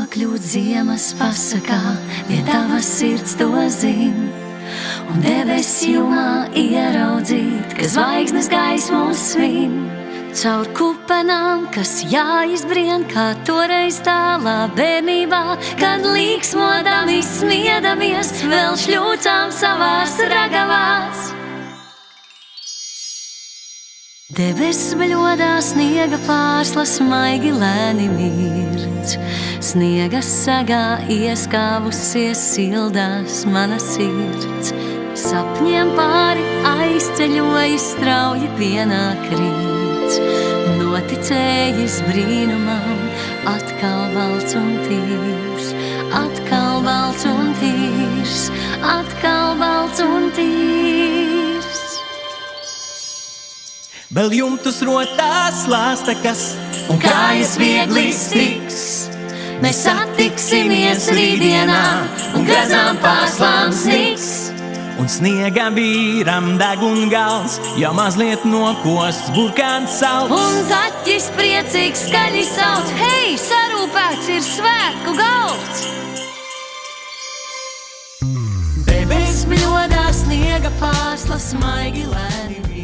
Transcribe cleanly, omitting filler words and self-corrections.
nokļūt ziemas pasakā, vien tava sirds to zin. Un debesis jumā ieraudzīt, ka zvaigznes gaismu svin. Caur kupenām, kas jāizbrien, kā toreiz tālā bērnībā, kad līksmodam izsmiedamies, vēl šļūcām savās ragavās. Debesis bļodā, sniega pārslas maigi lēni mirdz. Sniega sagā ieskāvusies sildās mana sirds. Sapņiem pāri aizceļojis strauji pienāk rīts. Noticējis brīnumam, atkal balts un tīrs. Atkal balts un tīrs, atkal balts un tīrs. Vēl jumtus rotās lāstekas un kājas viegli stiks. Mēs satiksimies rītdienā un grazām pārslām sniks. Un sniega vīram degun gals, jau mazliet nokosts burkāns salds. Un zaķis priecīgs skaļi sauc, hei, sarūpēts ir svētku galds. Debesis bļodā, sniega pārslas maigi lēni.